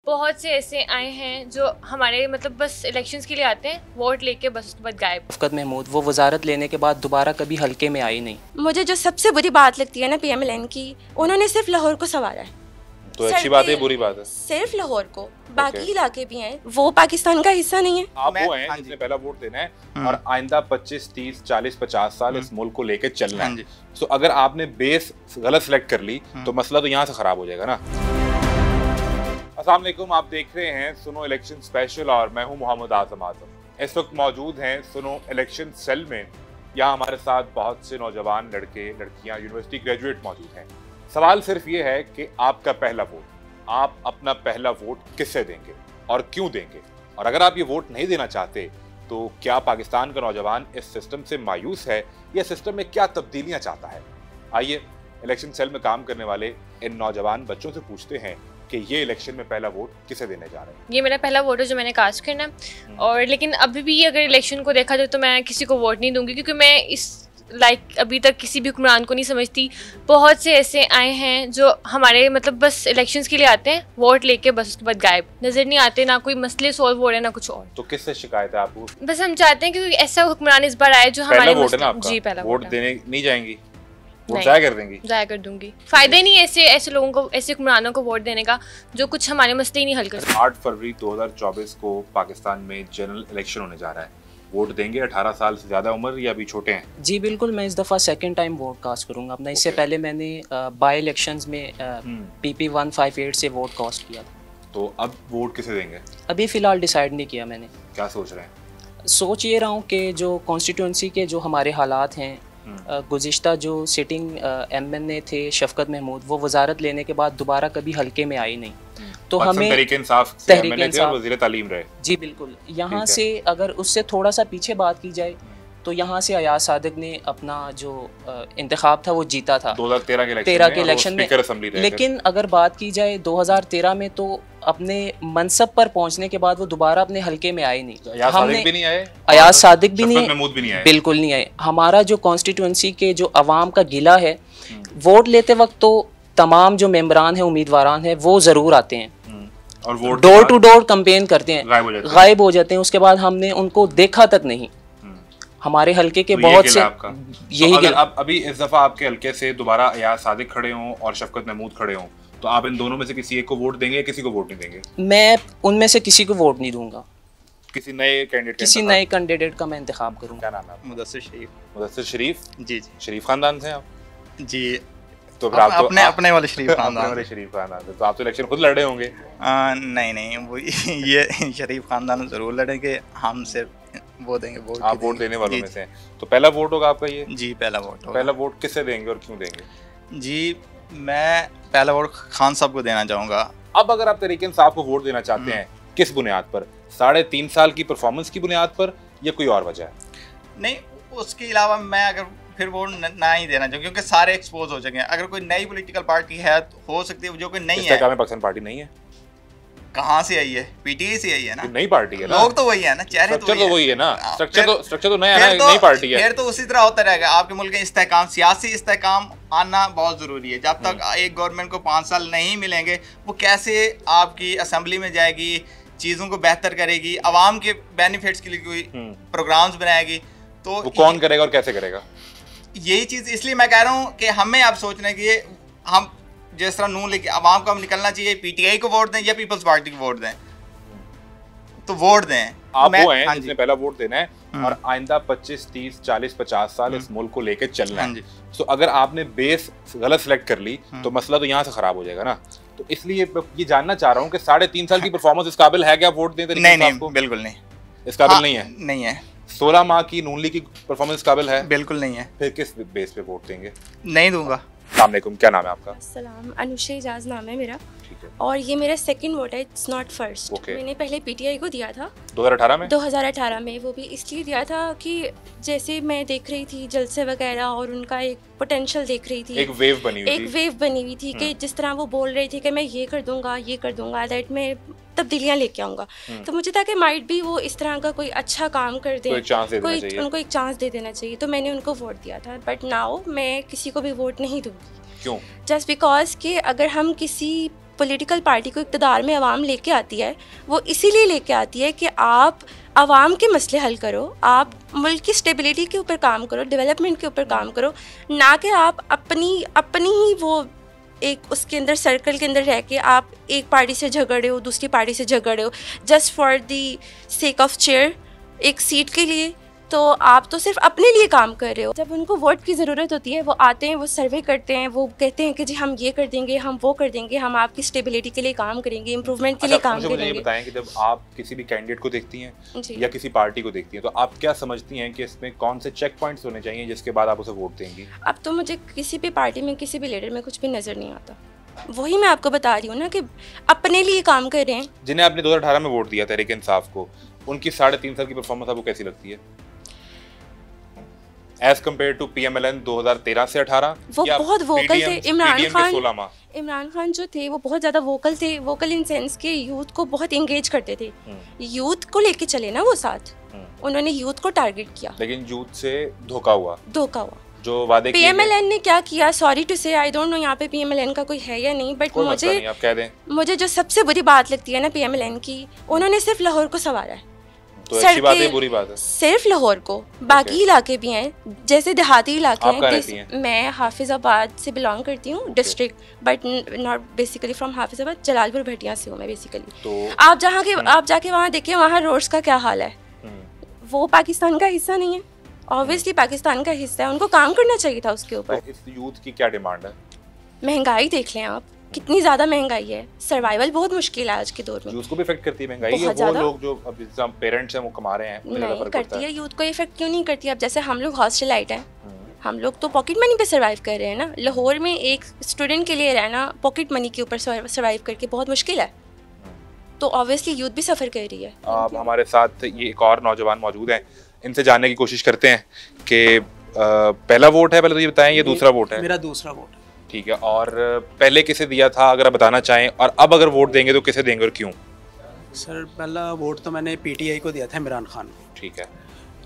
बहुत से ऐसे आए हैं जो हमारे मतलब बस इलेक्शंस के लिए आते हैं, वोट लेके बस उसके बाद गायब। शफकत महमूद वो वजारत लेने के बाद दोबारा कभी हल्के में आई नहीं। मुझे जो सबसे बुरी बात लगती है ना PMLN की, उन्होंने सिर्फ लाहौर को संवारा है। तो अच्छी बात है, बुरी बात है? सिर्फ लाहौर को, बाकी इलाके भी हैं, वो पाकिस्तान का हिस्सा नहीं है। आप वो हैं जिसने पहला वोट देना है और आइंदा 25, 30, 40, 50 साल इस मुल्क को लेके चलना है। तो अगर आपने बेस गलत सिलेक्ट कर ली तो मसला तो यहाँ से खराब हो जाएगा ना। अस्सलाम वालेकुम, आप देख रहे हैं सुनो इलेक्शन स्पेशल और मैं हूं मोहम्मद आजम आजम। इस वक्त मौजूद हैं सुनो इलेक्शन सेल में। यहाँ हमारे साथ बहुत से नौजवान लड़के लड़कियां यूनिवर्सिटी ग्रेजुएट मौजूद हैं। सवाल सिर्फ ये है कि आपका पहला वोट, आप अपना पहला वोट किससे देंगे और क्यों देंगे, और अगर आप ये वोट नहीं देना चाहते तो क्या पाकिस्तान का नौजवान इस सिस्टम से मायूस है या सिस्टम में क्या तब्दीलियां चाहता है। आइए इलेक्शन सेल में काम करने वाले इन नौजवान बच्चों से पूछते हैं कि ये इलेक्शन में पहला वोट किसे देने जा रहे हैं। ये मेरा पहला वोट है जो मैंने कास्ट करना है, और लेकिन अभी भी अगर इलेक्शन को देखा जाए तो मैं किसी को वोट नहीं दूंगी, क्योंकि मैं इस अभी तक किसी भी हुक्मरान को नहीं समझती। बहुत से ऐसे आए हैं जो हमारे मतलब बस इलेक्शंस के लिए आते हैं, वोट लेके बस उसके बाद गायब, नजर नहीं आते, ना कोई मसले सोल्व हो रहे ना कुछ और। तो किससे शिकायत है आपको? बस हम चाहते हैं कि ऐसा हुक्मरान इस बार आए जो हमारे वोट है ना आपका? जी पहला वोट देने नहीं जाएंगी, वोट जाया कर देंगी? जाया कर दूंगी। फायदा नहीं है ऐसे लोगों को, ऐसे हुक्मरानों को वोट देने का जो कुछ हमारे मसले ही नहीं हल कर सकते। 8 फरवरी 2024 को पाकिस्तान में जनरल इलेक्शन होने जा रहा है। वोट देंगे? 18 साल से ज्यादा उम्र या अभी छोटे हैं? जी बिल्कुल, मैं इस दफ़ा सेकंड टाइम वोट कास्ट करूंगा अपना। इससे पहले मैंने बाई इलेक्शंस में PP 158 से वोट कास्ट किया था। तो अब वोट किसे देंगे? अभी फ़िलहाल डिसाइड नहीं किया मैंने। क्या सोच रहे हैं? सोच ये रहा हूँ कि जो कॉन्स्टिट्यूंसी के जो हमारे हालात हैं, गुज़िश्ता जो सिटिंग MNA थे शफकत महमूद, वो वजारत लेने के बाद दोबारा कभी हल्के में आई नहीं। तो हमें तहरीक इंसाफ से MNA थे और वज़ीर तालीम रहे। जी बिल्कुल, यहाँ से अगर उससे थोड़ा सा पीछे बात की जाए तो यहाँ से अयाज सादिक ने अपना जो इंतखाब था वो जीता था 2013 के इलेक्शन में। लेकिन अगर बात की जाए 2013 में तो अपने मनसब पर पहुँचने के बाद वो दोबारा अपने हल्के में आए नहीं। हमने भी नहीं आए, अयाज सादिक भी नहीं, महमूद भी नहीं आए, बिल्कुल नहीं आए। हमारा जो कॉन्स्टिट्यूंसी के जो अवाम का गिला है, वोट लेते वक्त तो तमाम जो मेंबरान हैं, उम्मीदवारान हैं, वो ज़रूर आते हैं और vote door to door campaign करते हैं, गायब हो जाते हैं। उसके बाद हमने उनको देखा तक नहीं। हमारे हल्के के तो बहुत से यही तो अब अभी इस दफा आपके हल्के से दोबारा अयाज सादिक खड़े हों और शफकत महमूद खड़े हों, तो आप इन दोनों में से किसी एक को वोट देंगे या किसी को वोट नहीं देंगे? मैं उनमें से किसी को वोट नहीं दूंगा। किसी नए कैंडिडेट का मैं इंतखाब करूंगा। क्या नाम है? मुदस्सिर शरीफ। मुदस्सिर शरीफ? जी। शरीफ खानदान से आप? जी। तो फिर आप तो अपने वाले शरीफ खानदान वाले शरीफ खानदान से, तो आप तो इलेक्शन खुद लड़े होंगे? नहीं वो ये शरीफ खानदान जरूर लड़ेंगे, हम सिर्फ वो देंगे वोट। आप वोट देने वालों में से हैं। तो पहला वोट होगा आपका ये? जी पहला वोट होगा। पहला वोट किससे देंगे और क्यों देंगे? जी मैं पहला वोट खान साहब को देना चाहूँगा। अब अगर आप तहरीक इंसाफ को वोट देना चाहते हैं, किस बुनियाद पर? 3.5 साल की परफॉर्मेंस की बुनियाद पर या कोई और वजह है? नहीं, उसके अलावा मैं अगर फिर वोट ना ही देना चाहूँ, क्योंकि सारे एक्सपोज हो चुके हैं। अगर कोई नई पॉलिटिकल पार्टी है तो हो सकती है, जो कोई नहीं है। पाकिस्तान पार्टी नहीं है? कहाँ से आई है? PTI से आई है ना। नई पार्टी है ना, लोग तो वही है ना, चेहरे तो वही है ना। स्ट्रक्चर तो नया है, नई पार्टी है। फिर तो उसी तरह होता रहेगा। आपके मुल्क के इस्तेहकाम, सियासी इस्तेहकाम आना बहुत जरूरी है। जब तक एक गवर्नमेंट को 5 साल नहीं मिलेंगे, वो कैसे आपकी असेंबली में जाएगी, चीज़ों को बेहतर करेगी, आवाम के बेनिफिट्स के लिए कोई प्रोग्राम्स बनाएगी, तो वो कौन करेगा और कैसे करेगा? यही चीज़ इसलिए मैं कह रहा हूँ कि हमें अब सोचना कि हम जिस तरह नून लेके आवाम को हम निकलना चाहिए, PTI को वोट दें या पीपल्स पार्टी को वोट दें, तो वोट दें। आप वो हैं जिसने पहला वोट देना है और आइंदा 25, 30, 40, 50 साल इस मुल्क को लेके चलना है। तो अगर आपने बेस गलत सिलेक्ट कर ली तो मसला तो यहाँ से खराब हो जाएगा ना। तो इसलिए ये जानना चाह रहा हूँ कि 3.5 साल की परफॉर्मेंस इस काबिल है क्या वोट दें? नहीं, बिल्कुल नहीं, इस काबिल नहीं है। नहीं है। 16 माह की नून लीग की परफॉर्मेंस काबिल है? बिल्कुल नहीं है। फिर किस बेस पे वोट देंगे? नहीं दूंगा। अस्सलाम वालेकुम, क्या नाम है आपका? अस्सलाम, अनुषा इजाज नाम है मेरा। ठीक है। और ये मेरा सेकंड वोट है, इट्स नॉट फर्स्ट। मैंने पहले PTI को दिया था 2018 में। वो भी इसलिए दिया था कि जैसे मैं देख रही थी जलसे वगैरह और उनका एक पोटेंशियल देख रही थी, एक वेव बनी हुई थी कि जिस तरह वो बोल रहे थे कि मैं ये कर दूंगा दैट में तब्दीलियां लेके आऊँगा। तो मुझे था कि माइट भी वो इस तरह का कोई अच्छा काम कर दे, उनको एक चांस दे देना चाहिए। तो मैंने उनको वोट दिया था। बट नाउ मैं किसी को भी वोट नहीं दूँगी। क्यों? जस्ट बिकॉज कि अगर हम किसी पॉलिटिकल पार्टी को इक़्तिदार में आवाम लेके आती है वो इसीलिए लेके आती है कि आप आवाम के मसले हल करो, आप मुल्क की स्टेबिलिटी के ऊपर काम करो, डेवलपमेंट के ऊपर काम करो, ना कि आप अपनी ही वो एक उसके अंदर सर्कल के अंदर रह के आप एक पार्टी से झगड़े हो, दूसरी पार्टी से झगड़े हो just for the sake of chair, एक सीट के लिए। तो आप तो सिर्फ अपने लिए काम कर रहे हो। जब उनको वोट की ज़रूरत होती है वो आते हैं, वो सर्वे करते हैं, वो कहते हैं कि जी हम ये कर देंगे, हम वो कर देंगे, हम आपकी स्टेबिलिटी के लिए काम करेंगे, इम्प्रूवमेंट के लिए काम करेंगे। मुझे बताएं कि जब आप किसी भी कैंडिडेट को देखती हैं या किसी पार्टी को देखती हैं तो आप क्या समझती हैं कि इसमें कौन से चेक पॉइंट्स होने चाहिए जिसके बाद आप उसे वोट देंगी? अब तो मुझे किसी भी पार्टी में, किसी भी लीडर में कुछ भी नज़र नहीं आता। वही मैं आपको बता रही हूँ ना कि अपने लिए काम कर रहे हैं। जिन्हें आपने 2018 में वोट दिया तहरीक इंसाफ को, उनकी 3.5 साल की परफॉर्मेंस आपको कैसी लगती है एज कम्पेयर टू PMLN 2013 से 18? वो बहुत वोकल थे। इमरान खान जो थे वो बहुत ज़्यादा वोकल थे, वोकल इन सेंस के यूथ को बहुत इंगेज करते थे, यूथ को लेके चले ना वो साथ, उन्होंने यूथ को टारगेट किया। लेकिन यूथ से धोखा हुआ जो वादे PMLN ने क्या किया, सॉरी टू से, आई डोंट नो यहाँ पे PMLN का कोई है या नहीं, बट मुझे जो सबसे बुरी बात लगती है ना PMLN की, उन्होंने सिर्फ लाहौर को संवारा है। तो अच्छी बात है, बुरी बात है? सिर्फ लाहौर को, बाकी इलाके भी हैं जैसे देहाती इलाके हैं। मैं हाफिजाबाद से बिलोंग करती हूँ district, but not basically from Hafizabad, Jalalpur Bhatia से हूँ मैं बेसिकली। तो आप जाके वहाँ देखिए वहाँ रोड्स का क्या हाल है। वो पाकिस्तान का हिस्सा नहीं है, ऑब्वियसली पाकिस्तान का हिस्सा है, उनको काम करना चाहिए था उसके ऊपर। इस यूथ की क्या डिमांड है? महंगाई देख लें आप, कितनी ज़्यादा महंगाई है, सर्वाइवल बहुत मुश्किल है आज के दौर में। यूथ को भी इफेक्ट करती है महंगाई? ये वो लोग जो अब जैसे पेरेंट्स हैं वो कमा रहे हैं, नहीं करती है। यूथ को इफेक्ट क्यों नहीं करती? अब जैसे हम लोग हॉस्टलाइट हैं, हम लोग तो पॉकेट मनी पे सर्वाइव कर रहे हैं ना। लाहौर में एक स्टूडेंट के लिए रहना पॉकेट मनी के ऊपर सर्वाइव करके बहुत मुश्किल है, तो ऑब्वियसली यूथ भी सफ़र कर रही है। अब हमारे साथ ये एक और नौजवान मौजूद हैं, इनसे जानने की कोशिश करते हैं कि पहला वोट है, पहले तो ये बताएं, ये दूसरा वोट है? मेरा दूसरा वोट है। ठीक है, और पहले किसे दिया था अगर आप बताना चाहें, और अब अगर वोट देंगे तो किसे देंगे और क्यों? सर पहला वोट तो मैंने PTI को दिया था, इमरान खान को। ठीक है,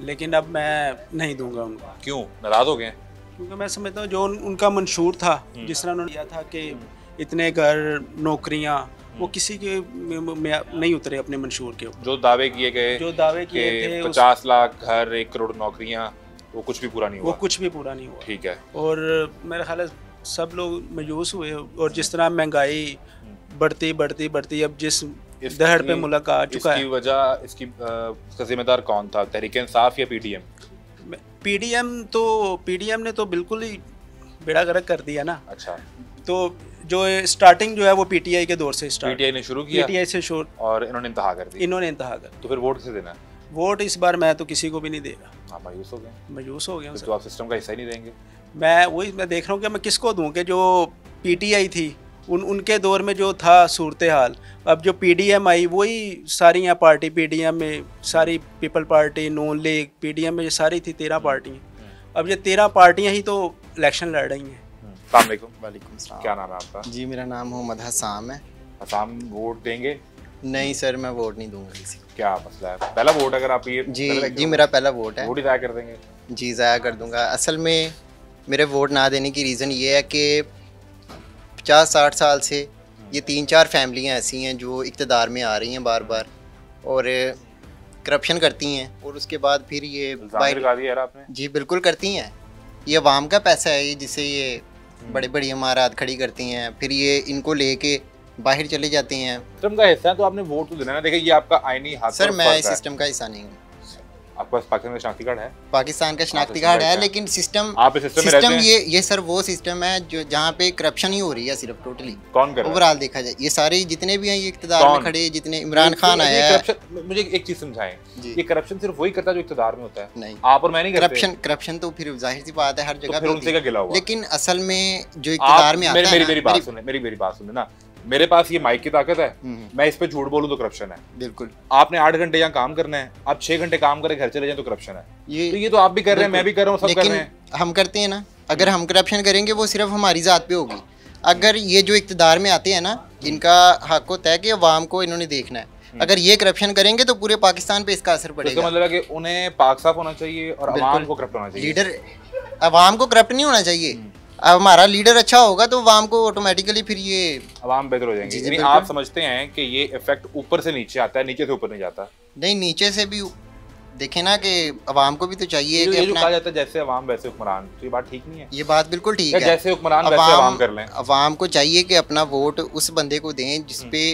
लेकिन अब मैं नहीं दूंगा उनको। क्यों, नाराज़ हो गए? क्योंकि मैं समझता हूँ जो उनका मंशूर था, जिस तरह उन्होंने दिया था कि इतने घर, नौकरियाँ, वो किसी के नहीं उतरे अपने मंशूर के ऊपर। जो दावे किए गए थे 50 लाख घर, 1 करोड़ नौकरियाँ, वो कुछ भी पूरा नहीं हुआ। वो कुछ भी पूरा नहीं हुआ। ठीक है, और मेरा ख्याल है सब लोग मायूस हुए, और जिस तरह महंगाई बढ़ती अब जिस दहड़ पे मुल्क आ चुका है। वजह इसकी जिम्मेदार कौन था, तहरीक इंसाफ या PDM? PDM ने तो बिल्कुल ही बेड़ा गर्क कर दिया ना। अच्छा, तो जो स्टार्टिंग जो है वो PTI के दौर से PTI ने शुरू किया, PTI से शुरू, और इन्होंने इंतहा कर दी। तो फिर वोट किसे देना? वोट इस बार मैं तो किसी को भी नहीं देगा। हाँ, मायूस हो गए। तो आप सिस्टम का हिस्सा ही नहीं देंगे? मैं देख रहा हूँ कि मैं किसको दूँ, कि जो PTI थी उनके दौर में जो था सूरत हाल, अब जो PDM आई वही सारी यहाँ पार्टी, PDM में सारी पीपल पार्टी, नून लीग, PDM में ये सारी थी 13 पार्टियाँ। अब ये 13 पार्टियाँ ही तो इलेक्शन लड़ रही हैं। वालेकुम सलाम। क्या नाम है आपका? जी मेरा नाम मोहम्मद हसाम है। हसाम, वोट देंगे? नहीं सर, मैं वोट नहीं दूंगा किसी को। क्या मसला है? पहला वोट अगर आप ये जी मेरा पहला वोट है। वोट ही ज़ाया कर देंगे? जी ज़ाया कर दूंगा। असल में मेरे वोट ना देने की रीज़न ये है कि 50-60 साल से ये 3-4 फैमिलियाँ ऐसी हैं जो इक़्तिदार में आ रही हैं बार बार और करप्शन करती हैं, और उसके बाद फिर ये आपने? जी बिल्कुल करती हैं। ये अवाम का पैसा है जिसे ये बड़ी बड़ी इमारत खड़ी करती हैं, फिर ये इनको लेके बाहर चले जाते हैं। सिस्टम का हिस्सा है तो आपने वोट तो देना है। देखिए ये आपका आईनी हक। सर मैं इस सिस्टम का हिस्सा नहीं हूँ। आपके पास पाकिस्तान का शनाख्ती कार्ड है? पाकिस्तान का शनाख्ती कार्ड है, लेकिन सिस्टम ये सर वो सिस्टम है जो जहाँ पे करप्शन ही हो रही है सिर्फ, टोटली। कौन कर रहा है? ओवरऑल देखा जाए ये सारे जितने भी हैं ये इक़्तिदार में खड़े, जितने इमरान खान आया है। मुझे एक चीज समझाएं, ये करप्शन सिर्फ वही करता है जो इक़्तिदार में होता है? नहीं, आप और मैं नहीं करते। करप्शन तो फिर जाहिर सी बात है हर जगह पे उनसे क्या गिला हुआ। लेकिन असल में जो इक़्तिदार में आता है, मेरी बात सुने ना, मेरे पास ये माइक की ताकत है, मैं इस पे झूठ बोलूं तो करप्शन है। बिल्कुल। आपने 8 घंटे यहाँ काम करना है, आप 6 घंटे काम करे घर चले जाए तो करप्शन है। ये तो आप भी कर रहे हैं, मैं भी कर रहा हूँ, सब कर रहे हैं। हम करते हैं ना, अगर हम करप्शन करेंगे वो सिर्फ हमारी जात पे होगी। अगर ये जो इक़्तिदार में आते हैं ना, इनका हक होता है कि अवाम को इन्होंने देखना है। अगर ये करप्शन करेंगे तो पूरे पाकिस्तान पे इसका असर पड़ेगा। इसका मतलब है कि उन्हें पाक साफ होना चाहिए और अवाम को करप्ट होना चाहिए। लीडर अवाम को करप्ट नहीं होना चाहिए। अब हमारा लीडर अच्छा होगा तो आवाम को ऑटोमेटिकली फिर ये आवाम बेहतर हो जाएंगे। यानी आप समझते हैं कि ये इफेक्ट ऊपर से नीचे आता है, नीचे से ऊपर नहीं जाता? नहीं, नीचे से भी देखें ना कि आवाम को भी तो चाहिए कि अपना, कहा जाता है जैसे आवाम वैसे हुक्मरान, तो ये बात ठीक नहीं है? ये बात बिल्कुल ठीक है, जैसे हुक्मरान वैसे आवाम कर लें। आवाम को चाहिए कि अपना वोट उस बंदे को दें जिसपे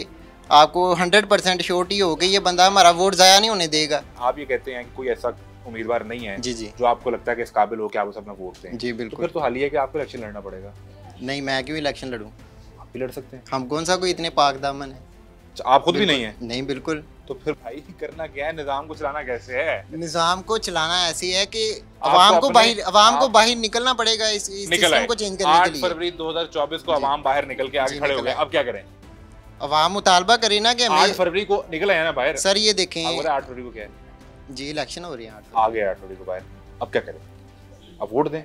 आपको 100% श्योरिटी हो कि ये बंदा हमारा वोट ज़ाया नहीं होने देगा। आप ये कहते हैं कि कोई ऐसा उम्मीदवार नहीं है जी जी जो आपको लगता है कि इस काबिल हो कि आप उसे अपना वोट दें? जी बिल्कुल। तो फिर तो हाल ही है कि आपको इलेक्शन लड़ना पड़ेगा। नहीं, मैं क्यों इलेक्शन लड़ूं? आप भी लड़ सकते हैं। हम कौन सा कोई इतने पाक दामन है? आप खुद भी नहीं है? नहीं बिल्कुल। तो फिर भाई करना क्या है, निज़ाम को चलाना कैसे है? निज़ाम को चलाना ऐसी है कि आवाम को बाहर निकलना पड़ेगा इस सिस्टम को चेंज करने के लिए। 8 फरवरी 2024 को आवाम बाहर निकल के आगे खड़े हो गए, अब क्या करें? आवाम मुतालबा करे ना कि 8 फरवरी को निकले हैं ना बाहर। सर ये देखें 8 फरवरी को क्या है जी, इलेक्शन हो रही है, आ गए 8 फरवरी को बाहर, अब क्या करें? अब वोट दें?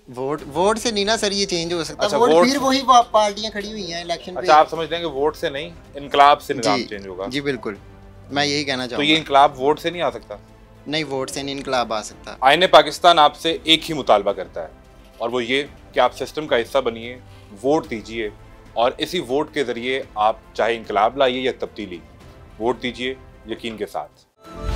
वोट से नहीं ना सर ये चेंज हो सकता। अच्छा, वोट फिर वही पार्टियां खड़ी हुई हैं इलेक्शन पे। अच्छा, आप समझते हैं कि वोट से नहीं, इनकलाब से निज़ाम चेंज होगा? जी बिल्कुल, मैं यही कहना चाहूँगा। तो ये इनकलाब वोट से नहीं आ सकता? नहीं, वोट से नहीं इनकलाब आ सकता। आईने पाकिस्तान आपसे एक ही मुतालबा करता है, और वो ये कि आप सिस्टम का हिस्सा बनिए, वोट दीजिए, और इसी वोट के ज़रिए आप चाहे इनकलाब लाइए या तब्दीली, वोट दीजिए यकीन के साथ।